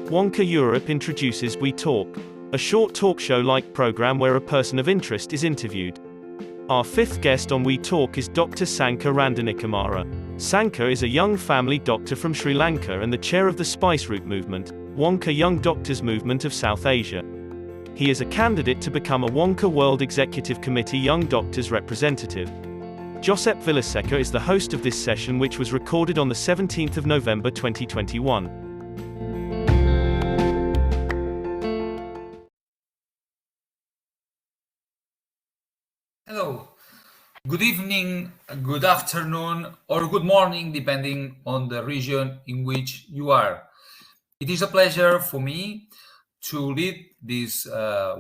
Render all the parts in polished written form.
Wonca Europe introduces We Talk, a short talk show-like program where a person of interest is interviewed. Our fifth guest on We Talk is Dr Sankha Randenikumara. Sankha is a young family doctor from Sri Lanka and the chair of the Spice Route movement, Wonca Young Doctors Movement of South Asia. He is a candidate to become a Wonca World Executive Committee Young Doctors representative. Josep Villaseca is the host of this session, which was recorded on the 17th of November 2021. Hello, good evening, good afternoon, or good morning, depending on the region in which you are. It is a pleasure for me to lead this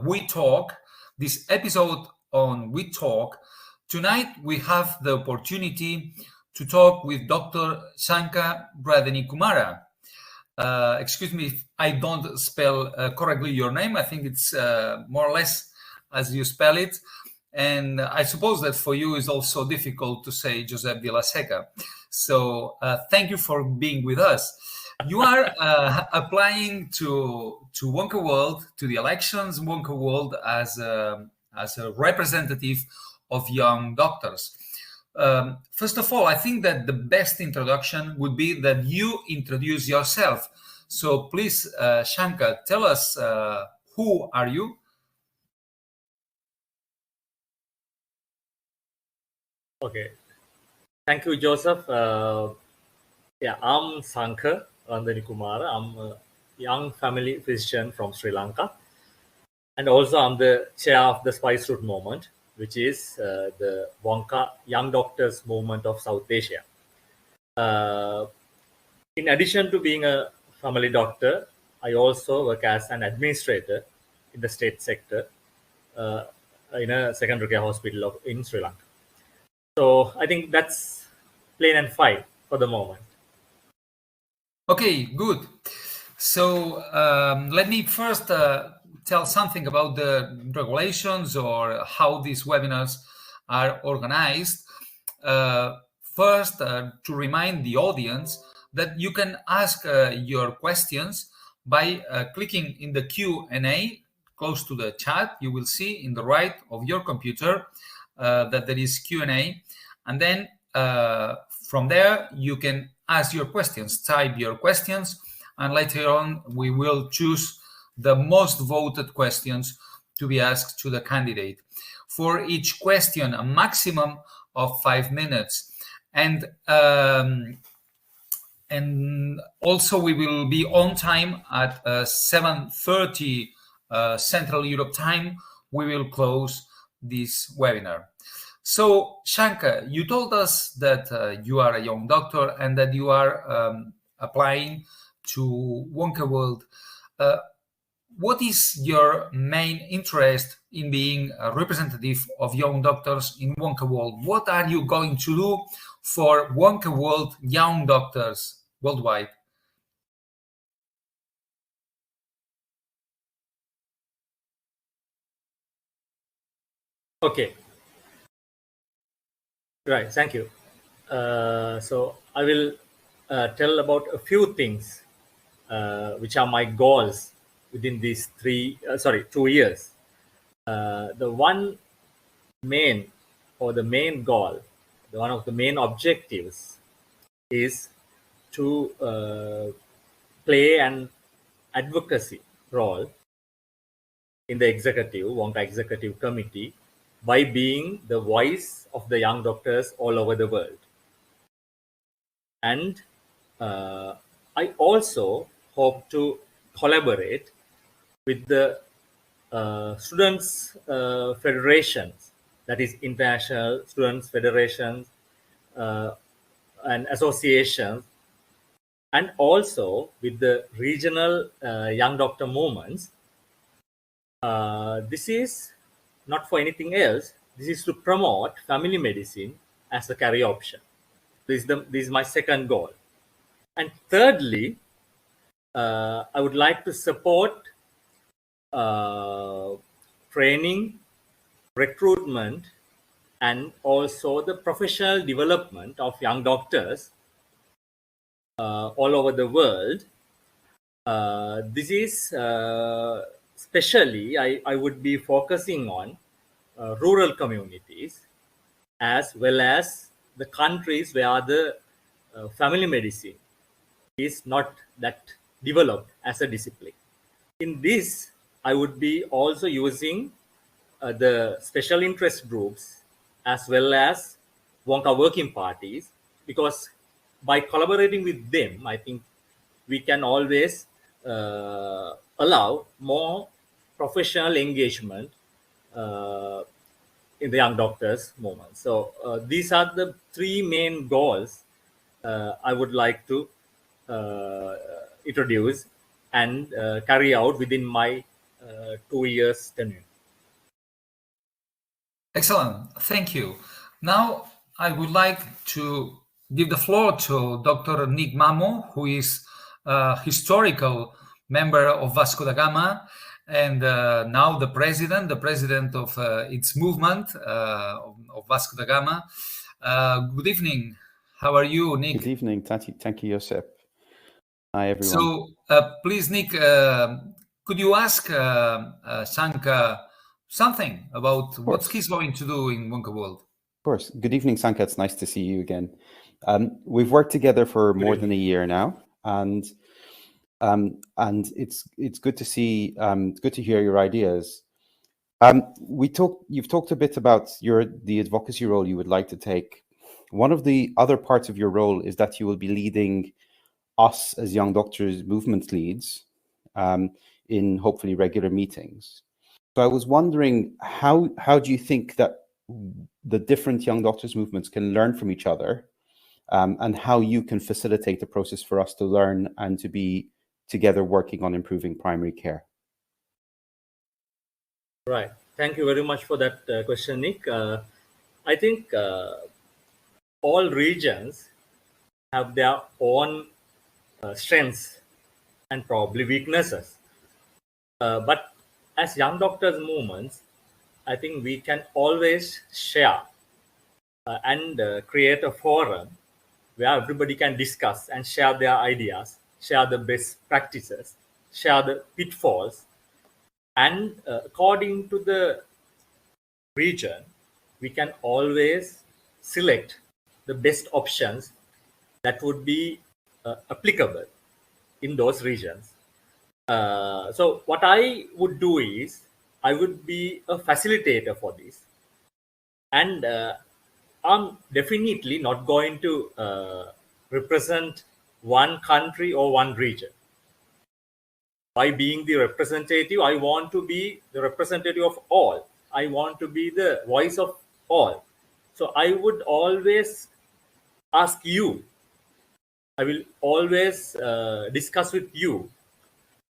We Talk, this episode on We Talk. Tonight we have the opportunity to talk with Dr Sankha Randenikumara. Excuse me if I don't spell correctly your name. I think it's more or less as you spell it. And I suppose that for you is also difficult to say Josep Villaseca. So thank you for being with us. You are applying to Wonca World, to the elections Wonca World as a representative of young doctors. First of all, I think that the best introduction would be that you introduce yourself. So please, Sankha, tell us who are you? Okay, thank you, Joseph. I'm Sankha Randenikumara. I'm a young family physician from Sri Lanka. And also I'm the chair of the Spice Route movement, which is the Wonca Young Doctors Movement of South Asia. In addition to being a family doctor, I also work as an administrator in the state sector in a secondary care hospital in Sri Lanka. So I think that's plain and fine for the moment. Okay, good. So let me first tell something about the regulations or how these webinars are organized. First, to remind the audience that you can ask your questions by clicking in the Q&A close to the chat. You will see in the right of your computer that there is Q&A. And then from there, you can ask your questions, type your questions, and later on, we will choose the most voted questions to be asked to the candidate. For each question, a maximum of 5 minutes. And also, we will be on time at 7:30 Central Europe time. We will close this webinar. So, Sankha, you told us that you are a young doctor and that you are applying to Wonca World. What is your main interest in being a representative of young doctors in Wonca World? What are you going to do for Wonca World young doctors worldwide? Okay. Right, thank you. So I will tell about a few things which are my goals within these 2 years. The main goal, one of the main objectives is to play an advocacy role in the Wonca Executive Committee by being the voice of the young doctors all over the world. And I also hope to collaborate with the students' federations, that is international students' federations and associations, and also with the regional young doctor movements. This is not for anything else. This is to promote family medicine as a career option. This is my second goal. And thirdly, I would like to support training, recruitment, and also the professional development of young doctors all over the world This is especially I would be focusing on rural communities as well as the countries where the family medicine is not that developed as a discipline. In this, I would be also using the special interest groups as well as Wonca working parties, because by collaborating with them, I think we can always allow more professional engagement uh, in the young doctors movement. So these are the three main goals I would like to uh, introduce and carry out within my 2 years tenure. Excellent. Thank you. Now, I would like to give the floor to Dr. Nick Mamo, who is a historical member of Vasco da Gama and now the president of its movement of Vasco da Gama. Good evening. How are you, Nick? Good evening. Thank you, Josep. Hi, everyone. So, please, Nick, could you ask Sankha something about what he's going to do in Wonca World? Of course. Good evening, Sankha. It's nice to see you again. We've worked together for more than a year now, and it's good to see. It's good to hear your ideas. You've talked a bit about the advocacy role you would like to take. One of the other parts of your role is that you will be leading us as young doctors movement leads in hopefully regular meetings. So I was wondering, how do you think that the different young doctors movements can learn from each other, and how you can facilitate the process for us to learn and to be together working on improving primary care? Right. Thank you very much for that question, Nick. I think all regions have their own strengths and probably weaknesses. But as young doctors movements, I think we can always share and create a forum where everybody can discuss and share their ideas, share the best practices, share the pitfalls, and according to the region, we can always select the best options that would be applicable in those regions. So what I would do is I would be a facilitator for this, and I'm definitely not going to represent one country or one region. By being the representative, I want to be the representative of all. I want to be the voice of all. So I would always ask you, I will always discuss with you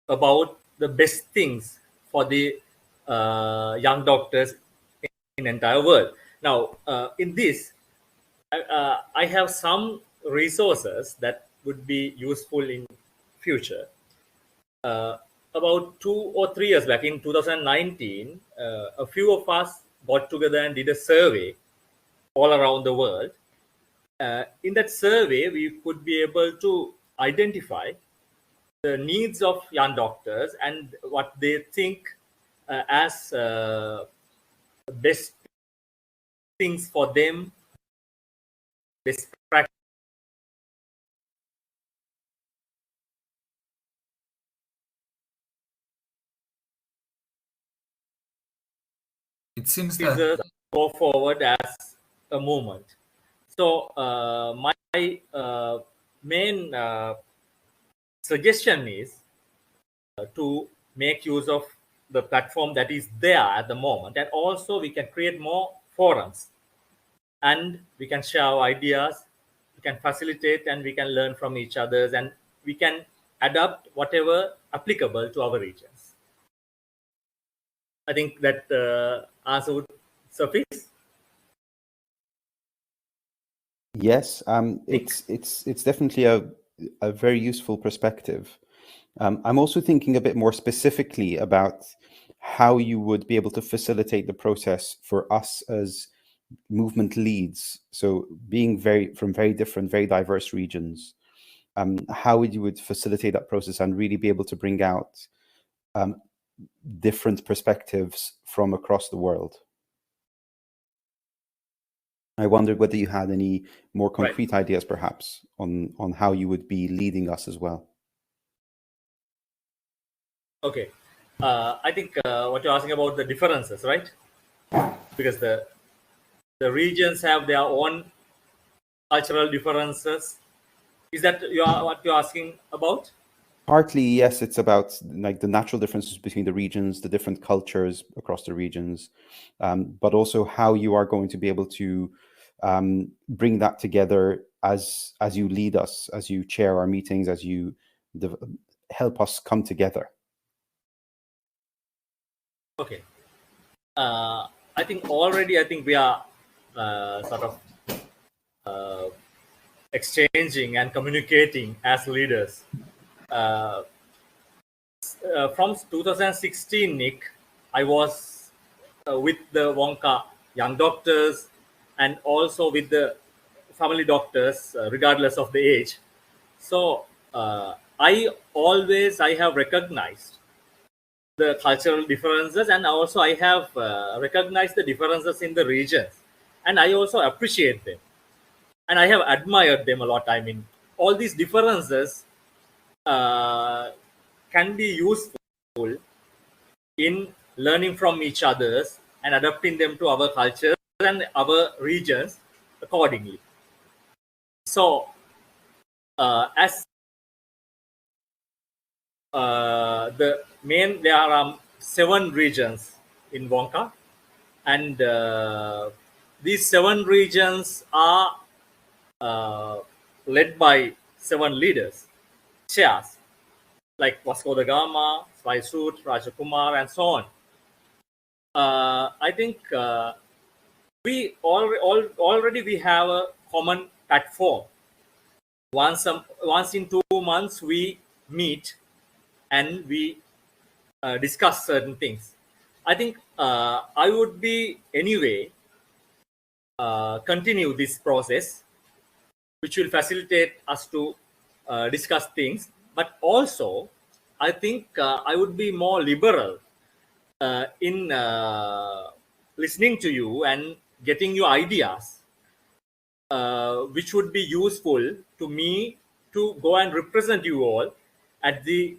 about the best things for the young doctors in the entire world. Now, in this, I have some resources that would be useful in future. About 2 or 3 years back, in 2019, a few of us got together and did a survey all around the world. In that survey, we could be able to identify the needs of young doctors and what they think as best things for them, best practice. It seems that go forward as a movement. So my main suggestion is to make use of the platform that is there at the moment, and also we can create more forums, and we can share our ideas, we can facilitate, and we can learn from each other, and we can adapt whatever applicable to our regions. I think that answer would suffice. Yes, it's definitely a very useful perspective. I'm also thinking a bit more specifically about how you would be able to facilitate the process for us as movement leads. So being from very different, very diverse regions, how you would facilitate that process and really be able to bring out different perspectives from across the world. I wondered whether you had any more concrete ideas, perhaps, on how you would be leading us as well. Okay. I think what you're asking about the differences, right? Because the regions have their own cultural differences. Is that what you're asking about? Partly, yes. It's about like the natural differences between the regions, the different cultures across the regions, but also how you are going to be able to bring that together as you lead us, as you chair our meetings, as you help us come together. Okay. I think already we are sort of exchanging and communicating as leaders. From 2016, Nick, I was with the Wonca young doctors and also with the family doctors, regardless of the age. So I have recognized the cultural differences, and also I have recognized the differences in the regions, and I also appreciate them, and I have admired them a lot. I mean, all these differences can be useful in learning from each others and adapting them to our cultures and our regions accordingly. So as there are 7 regions in Wonca, and these 7 regions are led by 7 leaders, chairs, like Vasco da Gama, Swaisut, Rajakumar, and so on. I think we already have a common platform. Once in 2 months we meet and we discuss certain things. I think I would be anyway continue this process, which will facilitate us to discuss things. But also, I think I would be more liberal in listening to you and getting your ideas, which would be useful to me to go and represent you all at the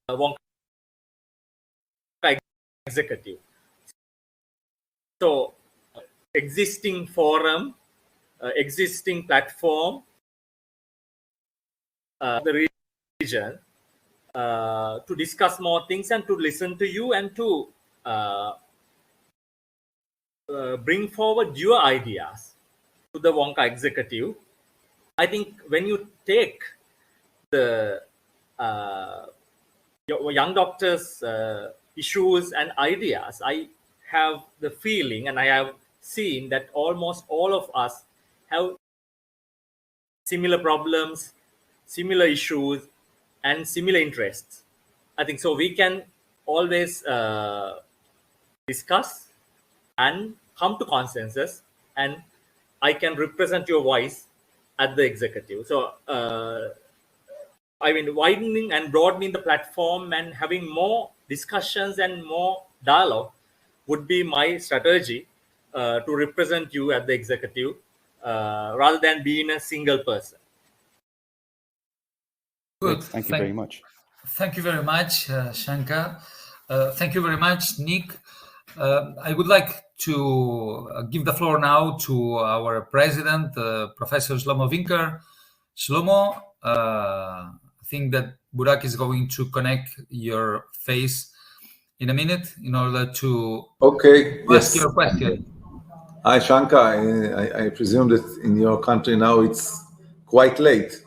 Wonca executive. So, existing forum, existing platform, the region, to discuss more things and to listen to you and to bring forward your ideas to the Wonca executive. I think when you take the young doctors' issues and ideas, I have the feeling and I have seen that almost all of us have similar problems, similar issues, and similar interests. I think so we can always discuss and come to consensus, and I can represent your voice at the executive. So I mean, widening and broadening the platform and having more discussions and more dialogue would be my strategy to represent you at the executive, rather than being a single person. Good. Thank you very much. Thank you very much, Sankha. Thank you very much, Nick. I would like to give the floor now to our president, Professor Shlomo Winker. Shlomo, I think that Burak is going to connect your face in a minute in order to ask your question. Hi, Sankha. I presume that in your country now it's quite late.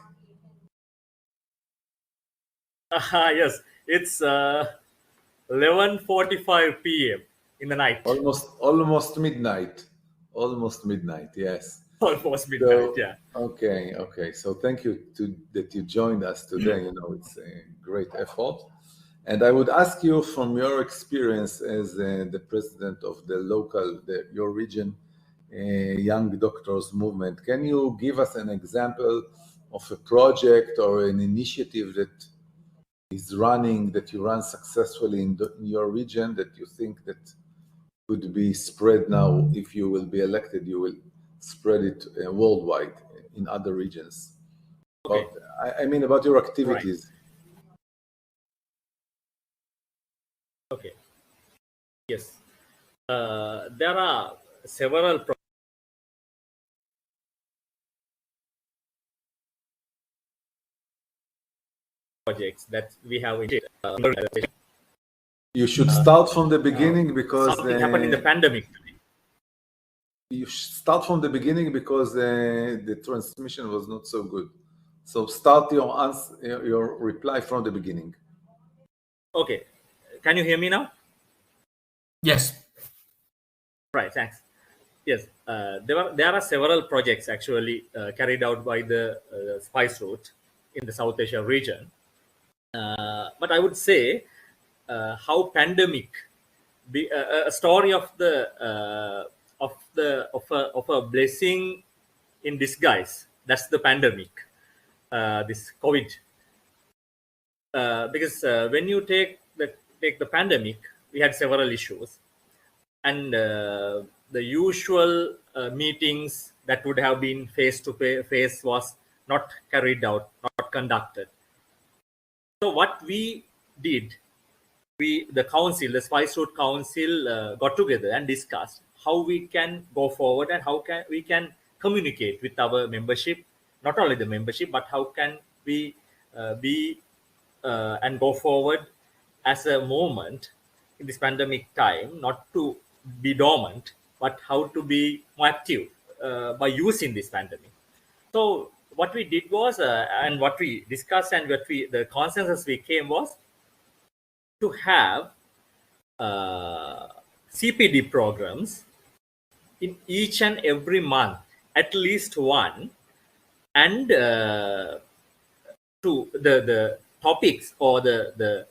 Yes, it's 11:45 p.m. in the night. Almost midnight. Almost midnight. Yes. Almost midnight. Yeah. Okay. So thank you that you joined us today. You know, it's a great effort. And I would ask you, from your experience as the president of your region Young Doctors Movement, can you give us an example of a project or an initiative that is running, that you run successfully in your region, that you think that could be spread now? If you will be elected, you will spread it worldwide in other regions. Okay. But I mean about your activities. Right. Okay. Yes. There are several projects that we have initiated. You should start from the beginning because something happened in the pandemic. You should start from the beginning because the transmission was not so good. So start your reply from the beginning. Okay. Can you hear me now? Yes. Right. Thanks. Yes. There are several projects actually carried out by the Spice Route in the South Asia region. But I would say how pandemic a story of a blessing in disguise. That's the pandemic, this COVID. Because when you take the pandemic, we had several issues, and the usual meetings that would have been face to face was not carried out, not conducted. So what we did, the council, the Spice Route Council, got together and discussed how we can go forward and how we can communicate with our membership, not only the membership, but how can we be and go forward as a movement in this pandemic time, not to be dormant, but how to be more active by using this pandemic. So what we did was, and what we discussed and the consensus we came was to have CPD programs in each and every month, at least one, and to the topics or the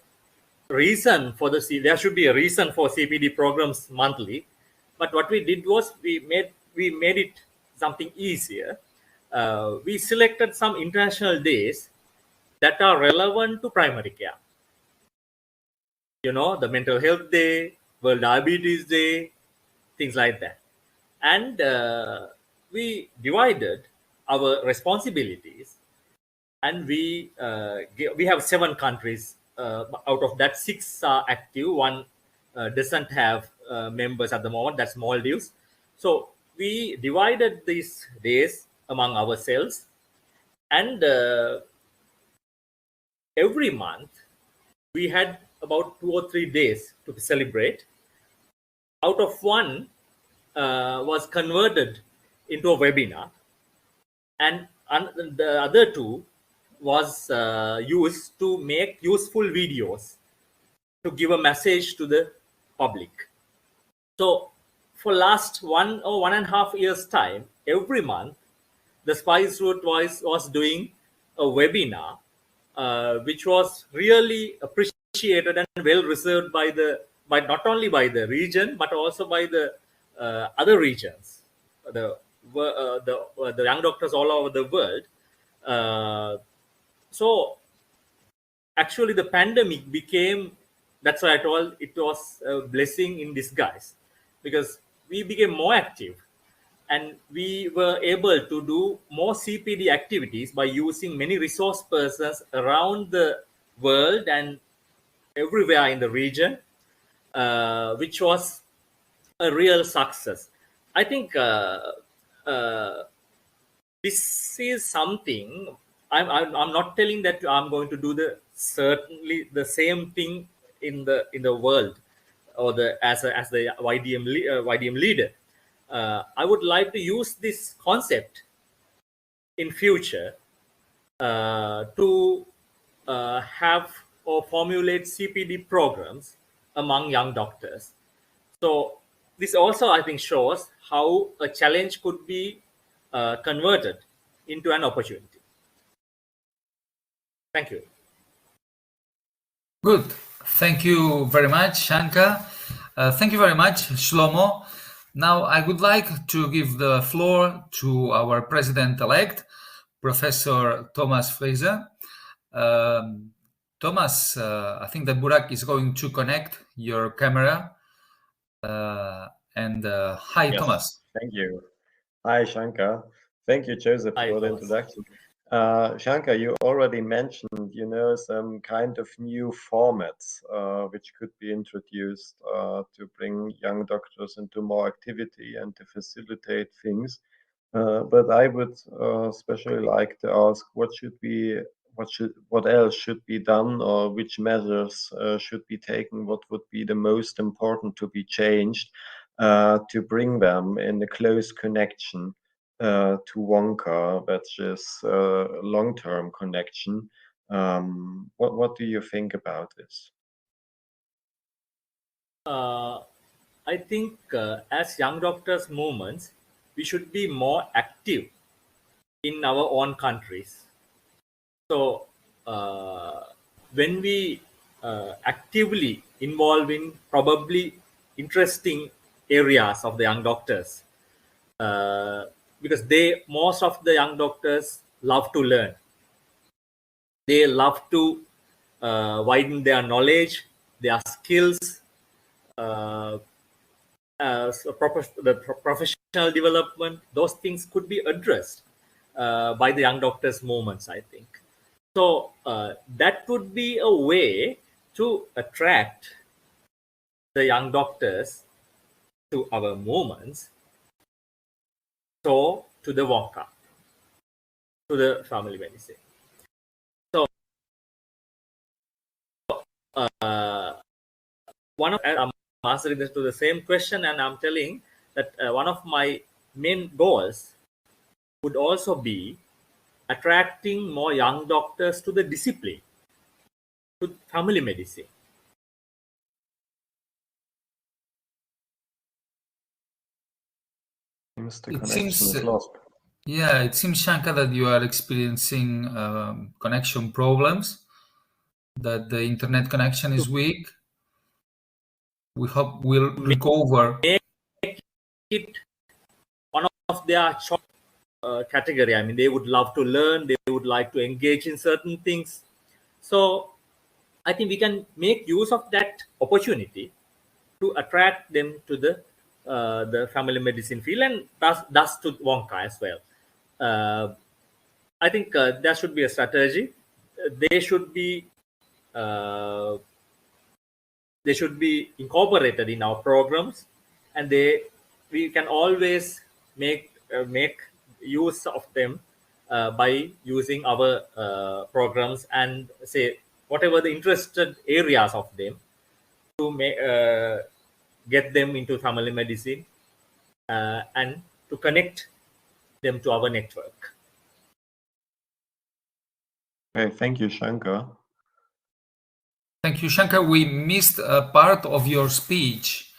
reason for there should be a reason for CPD programs monthly. But what we did was we made it something easier. We selected some international days that are relevant to primary care. The Mental Health Day, World Diabetes Day, things like that. And we divided our responsibilities, and we have 7 countries. Out of that, 6 are active. One doesn't have members at the moment. That's Maldives. So we divided these days among ourselves, and every month we had about 2 or 3 days to celebrate. Out of one was converted into a webinar, and the other 2 was used to make useful videos to give a message to the public. So for last 1 or 1.5 years time, every month the Spice Route was doing a webinar, which was really appreciated and well received by not only by the region but also by the other regions, the young doctors all over the world. So actually the pandemic became, that's why I told it was a blessing in disguise, because we became more active and we were able to do more CPD activities by using many resource persons around the world and everywhere in the region, which was a real success. I think this is something. I'm not telling that I'm going to do certainly the same thing in the world or as the YDM leader. I would like to use this concept in future to have or formulate CPD programs among young doctors. So this also, I think, shows how a challenge could be converted into an opportunity. Thank you. Good. Thank you very much, Sankha. Thank you very much, Shlomo. Now I would like to give the floor to our president-elect, Professor Thomas Fraser. Thomas, I think that Burak is going to connect your camera. Hi, Yes, Thomas. thank you. Hi, Shankar. Thank you, Joseph, Hi, for the Thomas. introduction. Shankar, you already mentioned, some kind of new formats which could be introduced to bring young doctors into more activity and to facilitate things. But I would especially like to ask, what else should be done, or which measures should be taken? What would be the most important to be changed to bring them in a close connection to Wonca, which is a long-term connection? What do you think about this? I think as young doctors movements, we should be more active in our own countries. So when we actively involve in probably interesting areas of the young doctors, because most of the young doctors love to learn. They love to widen their knowledge, their skills, the professional development. Those things could be addressed by the young doctors movements, I think. So that would be a way to attract the young doctors to our movements, so to the Wonca, to the family medicine. So I'm answering this to the same question, and I'm telling that one of my main goals would also be attracting more young doctors to the discipline, to family medicine. It seems, Shankar, that you are experiencing connection problems, that the internet connection is weak. We hope we'll recover. Make it one of their short category. I mean, they would love to learn, they would like to engage in certain things. So I think we can make use of that opportunity to attract them to the family medicine field, and thus to Wonca as well. I think there should be a strategy. They should be incorporated in our programs, and we can always make use of them by using our programs, and say whatever the interested areas of them, to get them into family medicine and to connect them to our network. Okay, thank you, Shankar. Thank you, Shankar. We missed a part of your speech.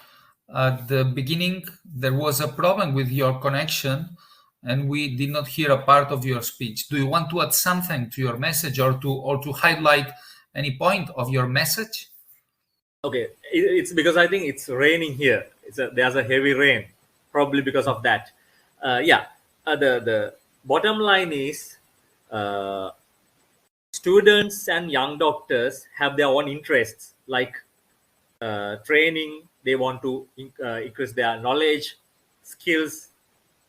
At the beginning, there was a problem with your connection, and we did not hear a part of your speech. Do you want to add something to your message, or to highlight any point of your message? Okay, it's because I think it's raining here. There's a heavy rain, probably because of that. The bottom line is students and young doctors have their own interests, like training. They want to increase their knowledge, skills,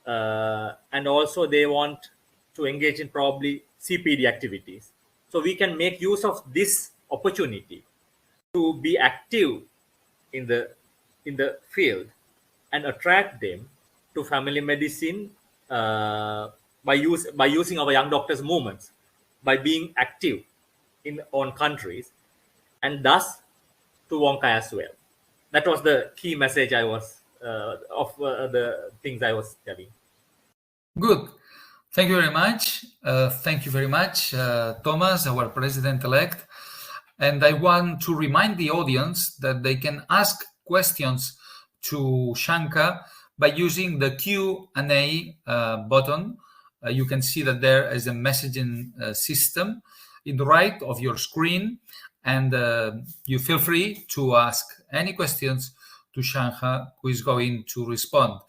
and also they want to engage in probably CPD activities. So we can make use of this opportunity to be active in the field and attract them to family medicine by using our young doctors movements, by being active in own countries, and thus to Wonca as well. That was the key message I was of the things I was telling. Good. Thank you very much. Thank you very much, Thomas, our president-elect. And I want to remind the audience that they can ask questions to Shankar by using the Q&A button. You can see that there is a messaging system in the right of your screen, and you feel free to ask any questions to Shankar, who is going to respond.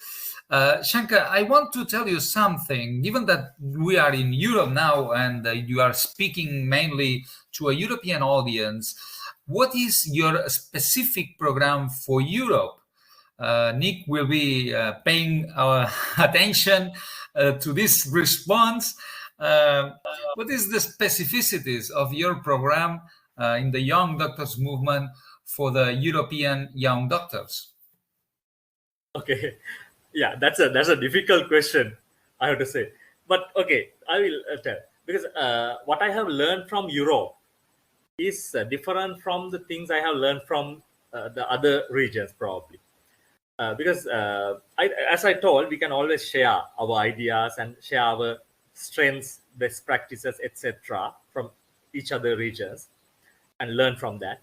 Shankar, I want to tell you something. Given that we are in Europe now and you are speaking mainly to a European audience, what is your specific program for Europe? Nick will be paying attention to this response. What is the specificities of your program in the Young Doctors Movement for the European young doctors? Okay, yeah, that's a difficult question, I have to say. But okay, I will tell, because what I have learned from Europe is different from the things I have learned from the other regions, probably. Because as I told, we can always share our ideas and share our strengths, best practices, etc., from each other regions and learn from that.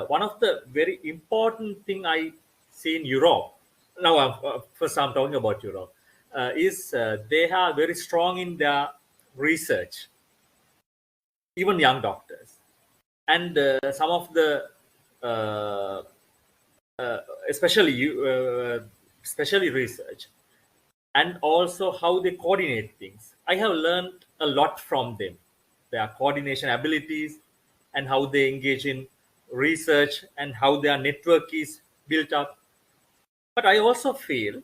One of the very important thing I see in Europe, now first I'm talking about Europe, is they are very strong in their research, even young doctors. And some of the especially research, and also how they coordinate things. I have learned a lot from them, their coordination abilities, and how they engage in research and how their network is built up. But I also feel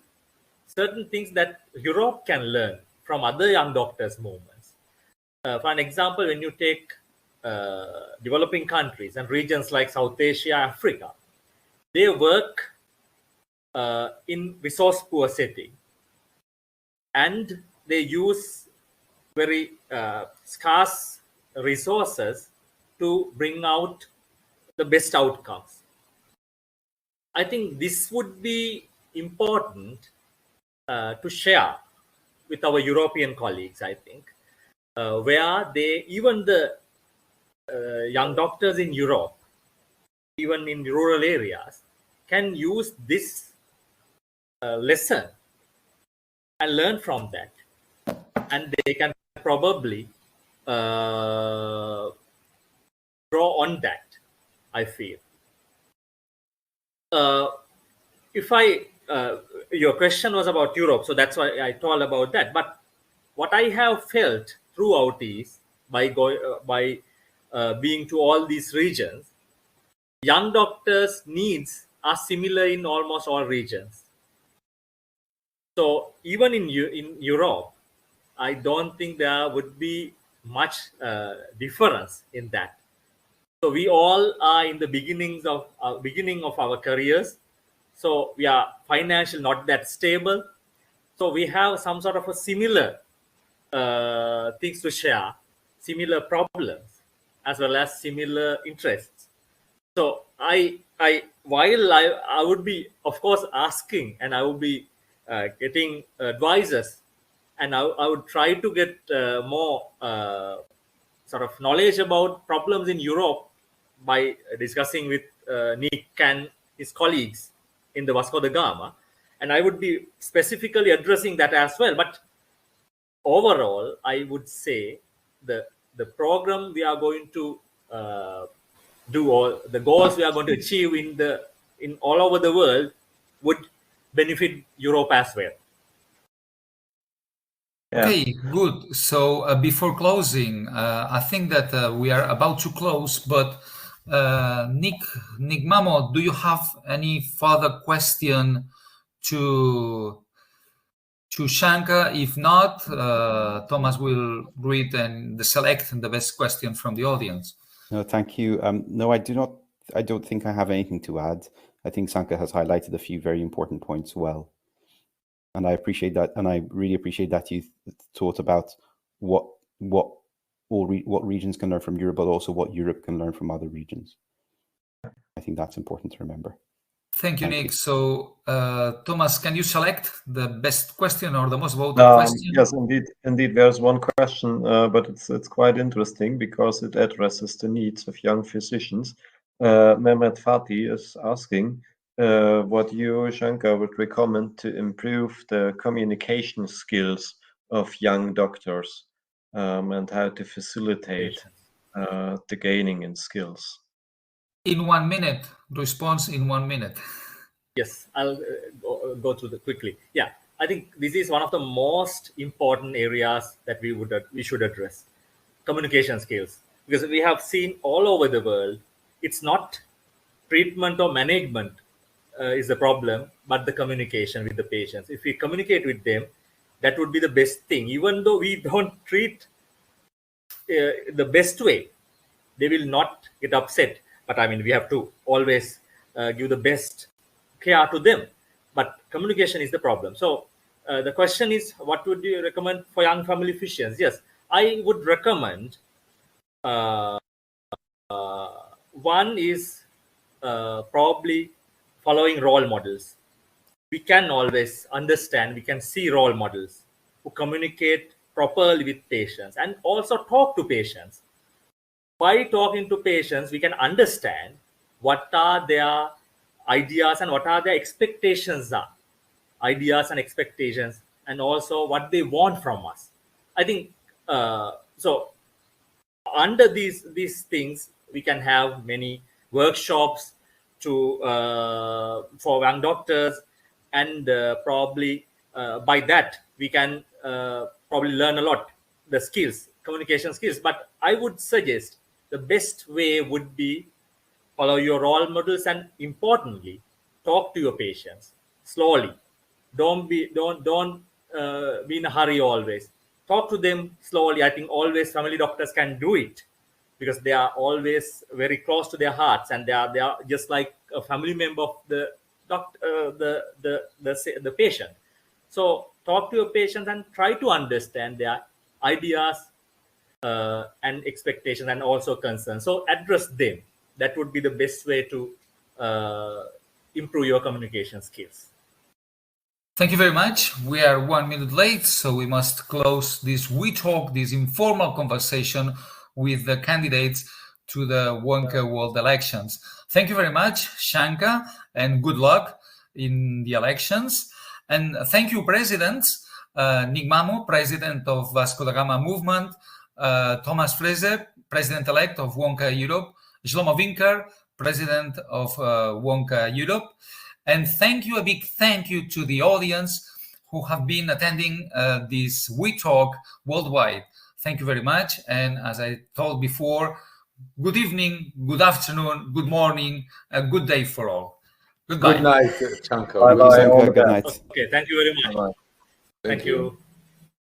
certain things that Europe can learn from other young doctors movements. For an example, when you take developing countries and regions like South Asia, Africa, they work in resource poor setting, and they use very scarce resources to bring out the best outcomes. I think this would be important to share with our European colleagues, I think, where even the young doctors in Europe, even in rural areas, can use this lesson and learn from that, and they can probably draw on that, I feel. If your question was about Europe, so that's why I told about that. But what I have felt throughout is by being to all these regions, young doctors' needs are similar in almost all regions. So even in Europe, I don't think there would be much difference in that. So we all are in the beginning of our careers. So we are financially not that stable. So we have some sort of a similar things to share, similar problems, as well as similar interests. So while I would be, of course, asking, and I would be getting advices, and I would try to get more sort of knowledge about problems in Europe by discussing with Nick and his colleagues in the Vasco da Gama, and I would be specifically addressing that as well. But overall, I would say the program we are going to do, or the goals we are going to achieve in all over the world, would benefit Europe as well. Yeah. Okay, good. So before closing, I think that we are about to close, but Nick Mamo, do you have any further question to Shankar? If not, Thomas will read and select the best question from the audience. No, thank you. No, I do not. I don't think I have anything to add. I think Sankha has highlighted a few very important points well. And I appreciate that, and I really appreciate that you thought about what regions can learn from Europe, but also what Europe can learn from other regions. I think that's important to remember. Thank you, Nick. So, Thomas, can you select the best question or the most voted question? Yes, indeed. There's one question, but it's quite interesting because it addresses the needs of young physicians. Mehmet Fatih is asking what you, Shankar, would recommend to improve the communication skills of young doctors and how to facilitate the gaining in skills. In 1 minute, response in 1 minute. Yes, I'll go through quickly. Yeah, I think this is one of the most important areas that we should address: communication skills. Because we have seen all over the world, it's not treatment or management is the problem, but the communication with the patients. If we communicate with them, that would be the best thing. Even though we don't treat the best way, they will not get upset. But I mean, we have to always give the best care to them. But communication is the problem. So the question is, what would you recommend for young family physicians? Yes, I would recommend one is probably following role models. We can always understand, we can see role models who communicate properly with patients and also talk to patients. By talking to patients, we can understand what are their ideas and what are their expectations are. Ideas and expectations, and also what they want from us. I think so. Under these things, we can have many workshops to for young doctors, and probably by that we can probably learn a lot the skills, communication skills. But I would suggest the best way would be follow your role models, and importantly, talk to your patients slowly. Don't be in a hurry always. Talk to them slowly. I think always family doctors can do it, because they are always very close to their hearts, and they are just like a family member of the doctor, the patient. So talk to your patients and try to understand their ideas and expectations, and also concerns. So address them. That would be the best way to improve your communication skills. Thank you very much. We are 1 minute late, so we must close this WeTalk, this informal conversation with the candidates to the Wonca World elections. Thank you very much, Sankha, and good luck in the elections. And thank you, presidents, Nick Mamo, president of Vasco da Gama Movement, Thomas Fraser, president-elect of Wonca Europe, Shlomo Winker, president of Wonca Europe. And a big thank you to the audience who have been attending this WeTalk worldwide. Thank you very much. And as I told before, good evening, good afternoon, good morning, a good day for all. Goodbye. Good night, Sankha. Bye-bye. Good night. Okay, thank you very much. Bye-bye. Thank you.